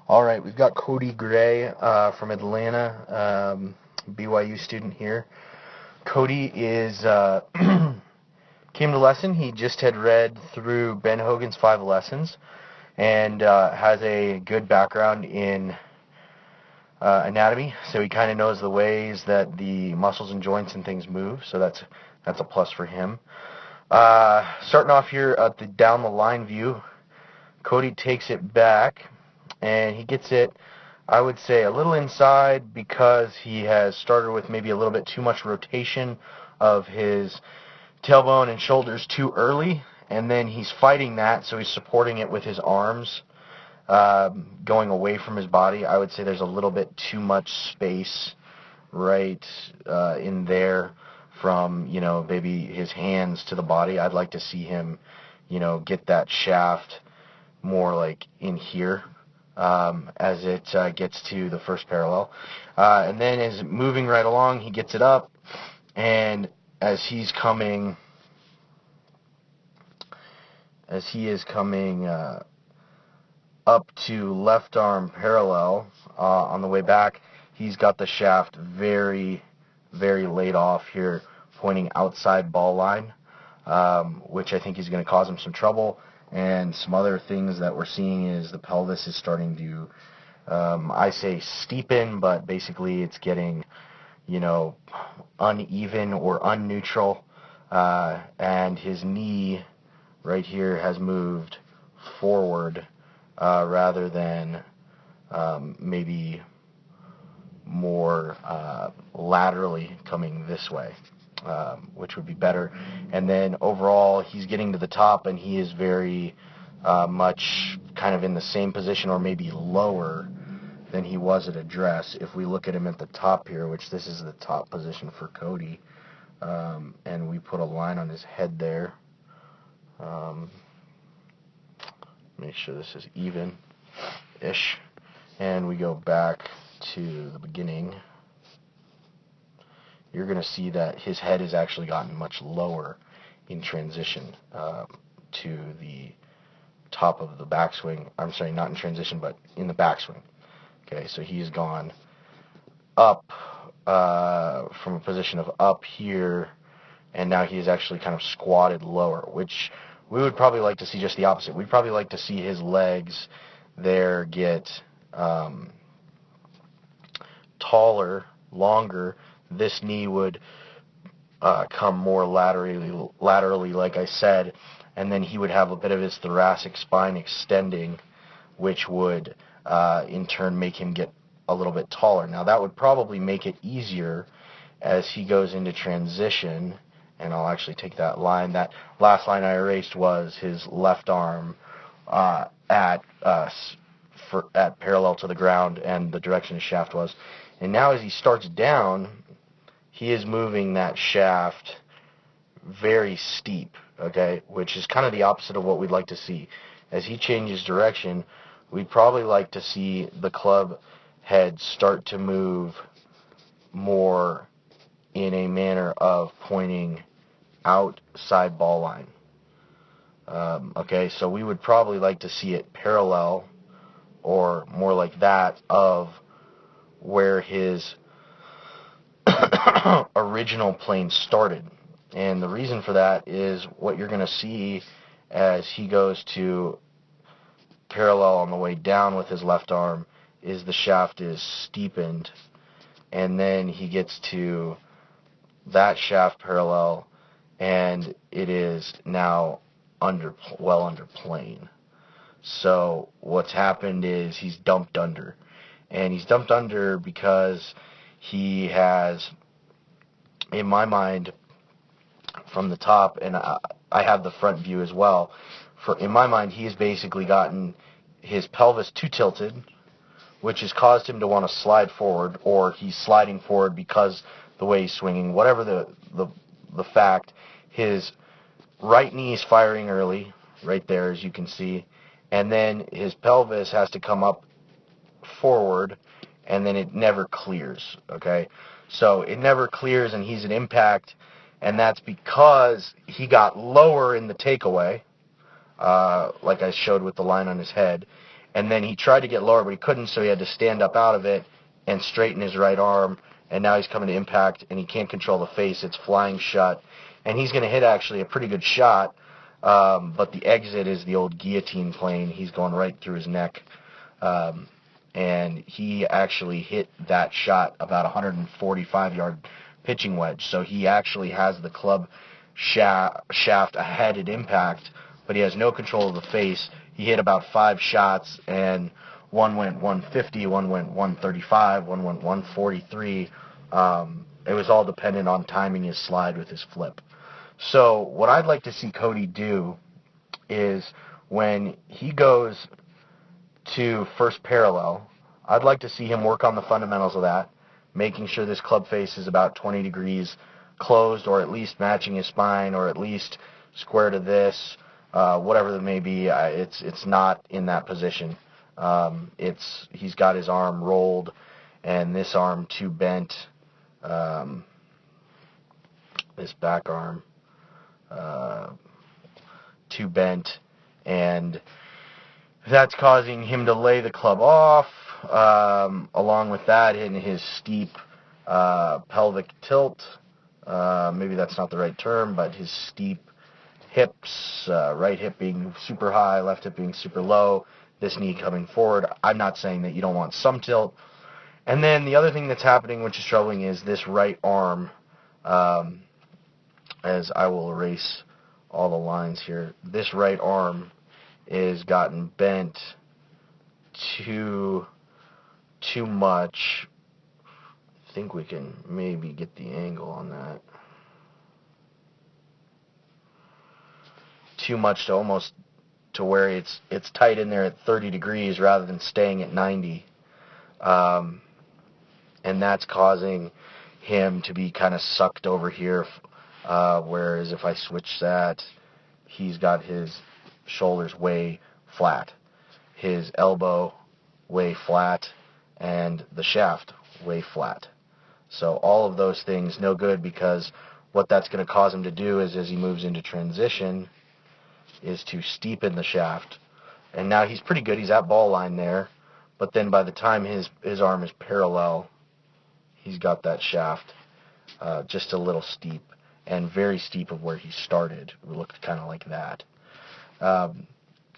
All right, we've got Cody Gray from Atlanta, BYU student here. Cody is came to lesson. He just had read through Ben Hogan's 5 Lessons and has a good background in anatomy, so he kind of knows the ways that the muscles and joints and things move. So that's a plus for him. Starting off here at the down the line view, Cody takes it back. And he gets it, I would say, a little inside because he has started with maybe a little bit too much rotation of his tailbone and shoulders too early. And then he's fighting that, so he's supporting it with his arms going away from his body. I would say there's a little bit too much space right in there from, maybe his hands to the body. I'd like to see him, get that shaft more like in here. As it gets to the first parallel. And then as moving right along, he gets it up, and as he is coming up to left arm parallel on the way back, he's got the shaft very, very laid off here, pointing outside ball line, which I think is going to cause him some trouble. And some other things that we're seeing is the pelvis is starting to, I say steepen, but basically it's getting, uneven or unneutral. And his knee right here has moved forward rather than maybe more laterally coming this way. Which would be better. And then overall, he's getting to the top, and he is very much kind of in the same position or maybe lower than he was at address. If we look at him at the top here, which this is the top position for Cody, and we put a line on his head there. Make sure this is even-ish. And we go back to the beginning. You're going to see that his head has actually gotten much lower in transition to the top of the backswing. I'm sorry, not in transition, but in the backswing. Okay, so he's gone up from a position of up here, and now he is actually kind of squatted lower, which we would probably like to see just the opposite. We'd probably like to see his legs there get taller, longer. This knee would come more laterally, like I said, and then he would have a bit of his thoracic spine extending, which would in turn make him get a little bit taller. Now that would probably make it easier as he goes into transition, and I'll actually take that line. That last line I erased was his left arm at parallel to the ground and the direction his shaft was. And now as he starts down, he is moving that shaft very steep, okay, which is kind of the opposite of what we'd like to see. As he changes direction, we'd probably like to see the club head start to move more in a manner of pointing outside ball line. Okay, so we would probably like to see it parallel or more like that of where his original plane started. And the reason for that is what you're going to see as he goes to parallel on the way down with his left arm is the shaft is steepened, and then he gets to that shaft parallel, and it is now well under plane. So what's happened is he's dumped under, and he's dumped under because he has, in my mind, from the top, and I have the front view as well, in my mind, he's basically gotten his pelvis too tilted, which has caused him to want to slide forward, or he's sliding forward because the way he's swinging. Whatever the fact, his right knee is firing early, right there, as you can see, and then his pelvis has to come up forward, and then it never clears, okay? So it never clears, and he's at impact, and that's because he got lower in the takeaway, like I showed with the line on his head, and then he tried to get lower, but he couldn't, so he had to stand up out of it and straighten his right arm, and now he's coming to impact, and he can't control the face. It's flying shut, and he's going to hit actually a pretty good shot, but the exit is the old guillotine plane. He's going right through his neck, and he actually hit that shot about 145-yard pitching wedge, so he actually has the club shaft ahead at impact, but he has no control of the face. He hit about 5 shots, and one went 150, one went 135, one went 143. It was all dependent on timing his slide with his flip. So what I'd like to see Cody do is when he goes to first parallel, I'd like to see him work on the fundamentals of that, making sure this club face is about 20 degrees closed, or at least matching his spine, or at least square to this, whatever it may be. It's not in that position. He's got his arm rolled and this arm too bent, this back arm too bent, and that's causing him to lay the club off. Along with that, in his steep pelvic tilt, maybe that's not the right term, but his steep hips, right hip being super high, left hip being super low, this knee coming forward. I'm not saying that you don't want some tilt. And then the other thing that's happening, which is troubling, is this right arm, as I will erase all the lines here, this right arm is gotten bent too much. I think we can maybe get the angle on that. Too much to almost to where it's tight in there at 30 degrees rather than staying at 90. And that's causing him to be kind of sucked over here, whereas if I switch that, he's got his shoulders way flat, his elbow way flat, and the shaft way flat. So all of those things no good, because what that's going to cause him to do is, as he moves into transition, is to steepen the shaft. And now he's pretty good. He's at ball line there, but then by the time his arm is parallel, he's got that shaft just a little steep, and very steep of where he started. It looked kind of like that.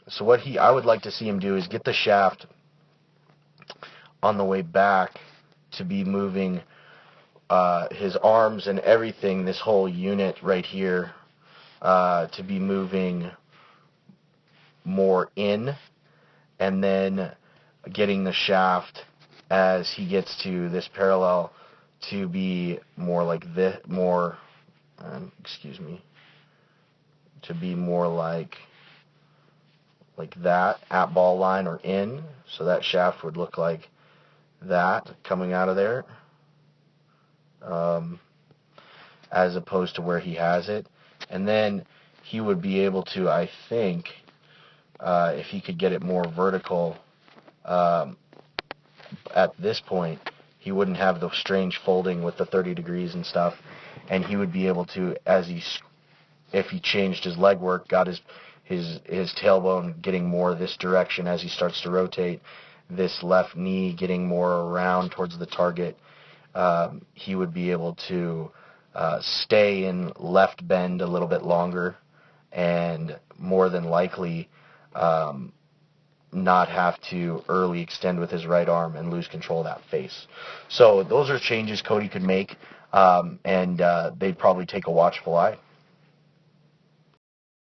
So what I would like to see him do is get the shaft on the way back to be moving his arms and everything, this whole unit right here, to be moving more in, and then getting the shaft as he gets to this parallel to be more like this, to be more like that at ball line or in. So that shaft would look like that coming out of there, as opposed to where he has it. And then he would be able to, I think, if he could get it more vertical, at this point, he wouldn't have the strange folding with the 30 degrees and stuff, and he would be able to, if he changed his leg work, got his tailbone getting more this direction as he starts to rotate, this left knee getting more around towards the target, he would be able to stay in left bend a little bit longer, and more than likely not have to early extend with his right arm and lose control of that face. So those are changes Cody could make, and they'd probably take a watchful eye.